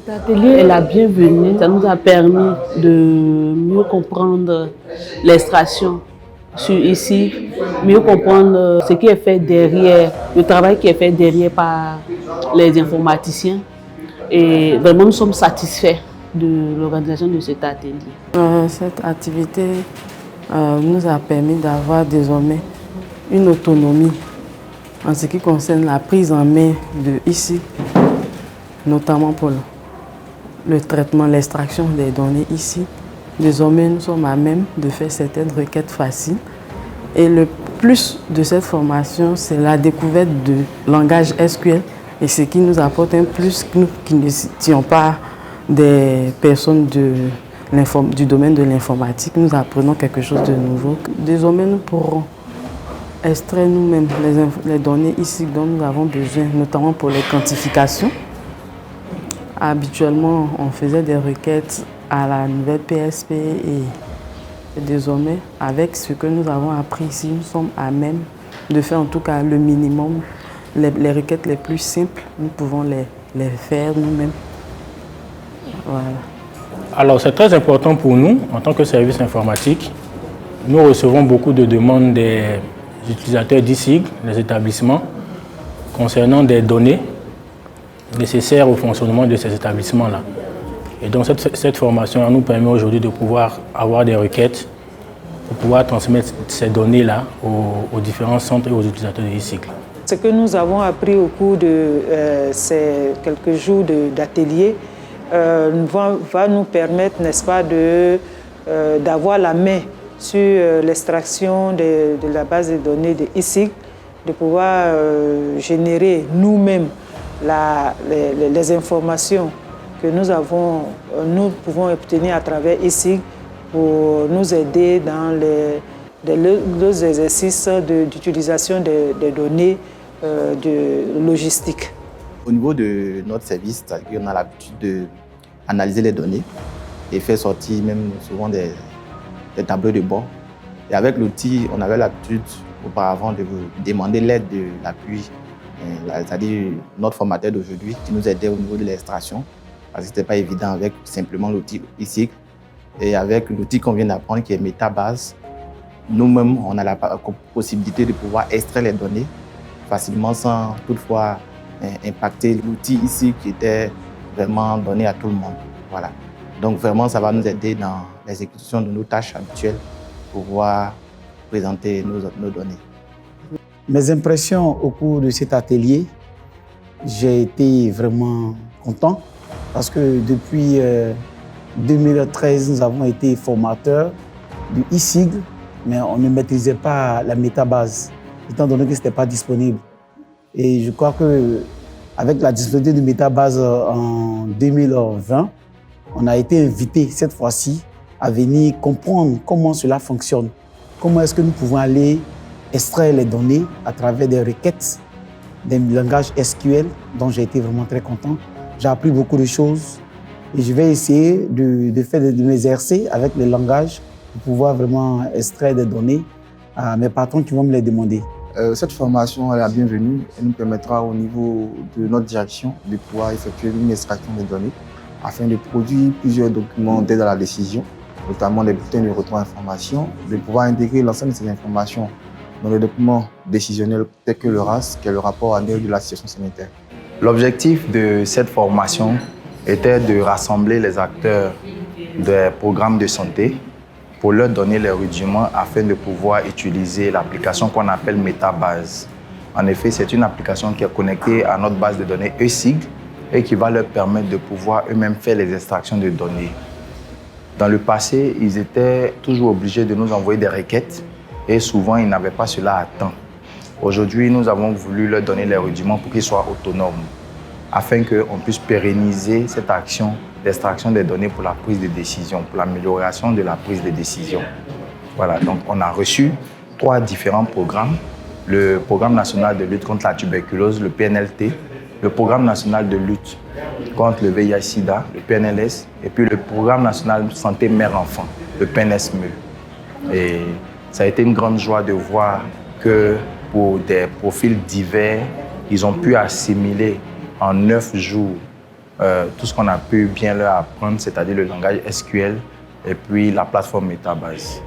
Cet atelier est la bienvenue. Ça nous a permis de mieux comprendre l'extraction sur ici, mieux comprendre ce qui est fait derrière, le travail qui est fait derrière par les informaticiens. Et vraiment, nous sommes satisfaits de l'organisation de cet atelier. Cette activité nous a permis d'avoir désormais une autonomie en ce qui concerne la prise en main de ici, notamment pour le traitement, l'extraction des données ici. Désormais, nous sommes à même de faire certaines requêtes faciles. Et le plus de cette formation, c'est la découverte du langage SQL et ce qui nous apporte un plus, nous qui n'étions pas des personnes du domaine de l'informatique. Nous apprenons quelque chose de nouveau. Désormais, nous pourrons extraire nous-mêmes les données ici dont nous avons besoin, notamment pour les quantifications. Habituellement, on faisait des requêtes à la nouvelle PSP et désormais, avec ce que nous avons appris ici, nous sommes à même de faire en tout cas le minimum. Les requêtes les plus simples, nous pouvons les faire nous-mêmes. Voilà. Alors, c'est très important pour nous, en tant que service informatique. Nous recevons beaucoup de demandes des utilisateurs d'ISIG, les établissements, concernant des données nécessaires au fonctionnement de ces établissements-là. Et donc cette formation nous permet aujourd'hui de pouvoir avoir des requêtes pour pouvoir transmettre ces données-là aux différents centres et aux utilisateurs de e-cycle. Ce que nous avons appris au cours de ces quelques jours d'atelier va nous permettre, n'est-ce pas, d'avoir la main sur l'extraction de la base de données de e-cycle, de pouvoir générer nous-mêmes les informations que nous pouvons obtenir à travers e-cycle pour nous aider dans les exercices d'utilisation des données de logistique. Au niveau de notre service, on a l'habitude d'analyser les données et faire sortir même souvent des tableaux de bord. Et avec l'outil, on avait l'habitude auparavant de demander l'aide de l'appui, c'est-à-dire notre formateur d'aujourd'hui qui nous aidait au niveau de l'extraction. Parce que ce n'était pas évident avec simplement l'outil e-cycle. Et avec l'outil qu'on vient d'apprendre qui est Metabase, nous-mêmes, on a la possibilité de pouvoir extraire les données facilement sans toutefois impacter l'outil ici qui était vraiment donné à tout le monde. Voilà. Donc vraiment, ça va nous aider dans l'exécution de nos tâches habituelles pour pouvoir présenter nos données. Mes impressions au cours de cet atelier, j'ai été vraiment content parce que depuis 2013, nous avons été formateurs du e-cycle, mais on ne maîtrisait pas la métabase, étant donné que ce n'était pas disponible. Et je crois qu'avec la disponibilité de métabase en 2020, on a été invité cette fois-ci à venir comprendre comment cela fonctionne. Comment est-ce que nous pouvons aller extraire les données à travers des requêtes, des langages SQL, dont j'ai été vraiment très content. J'ai appris beaucoup de choses et je vais essayer de m'exercer avec les langages pour pouvoir vraiment extraire des données à mes patrons qui vont me les demander. Cette formation est la bienvenue et nous permettra au niveau de notre direction de pouvoir effectuer une extraction des données afin de produire plusieurs documents d'aide à la décision, notamment les bulletins de retour d'information, de pouvoir intégrer l'ensemble de ces informations dans les documents décisionnels tels que le RAS, qui est le rapport annuel de la situation sanitaire. L'objectif de cette formation était de rassembler les acteurs des programmes de santé pour leur donner les rudiments afin de pouvoir utiliser l'application qu'on appelle Metabase. En effet, c'est une application qui est connectée à notre base de données e-cycle et qui va leur permettre de pouvoir eux-mêmes faire les extractions de données. Dans le passé, ils étaient toujours obligés de nous envoyer des requêtes et souvent, ils n'avaient pas cela à temps. Aujourd'hui, nous avons voulu leur donner les rudiments pour qu'ils soient autonomes, afin qu'on puisse pérenniser cette action d'extraction des données pour la prise de décision, pour l'amélioration de la prise de décision. Voilà, donc on a reçu 3 différents programmes. Le Programme national de lutte contre la tuberculose, le PNLT, le Programme national de lutte contre le VIH-Sida, le PNLS, et puis le Programme national de santé mère-enfant, le PNSME. Et ça a été une grande joie de voir que pour des profils divers, ils ont pu assimiler en 9 jours tout ce qu'on a pu bien leur apprendre, c'est-à-dire le langage SQL et puis la plateforme Metabase.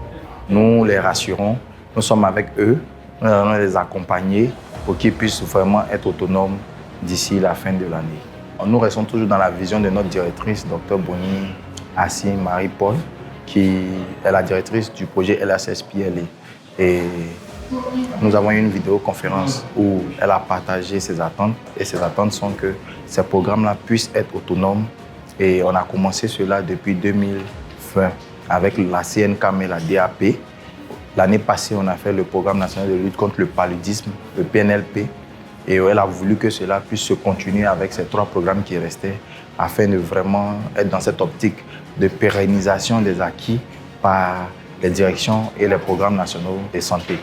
Nous les rassurons, nous sommes avec eux, nous allons les accompagner pour qu'ils puissent vraiment être autonomes d'ici la fin de l'année. Nous restons toujours dans la vision de notre directrice, Dr Boni Assi Marie-Paul, qui est la directrice du projet LHSPLA. Et nous avons eu une vidéoconférence où elle a partagé ses attentes. Et ses attentes sont que ces programmes-là puissent être autonomes. Et on a commencé cela depuis 2020 avec la CNCAM et la DAP. L'année passée, on a fait le programme national de lutte contre le paludisme, le PNLP. Et elle a voulu que cela puisse se continuer avec ces 3 programmes qui restaient afin de vraiment être dans cette optique de pérennisation des acquis par les directions et les programmes nationaux de santé.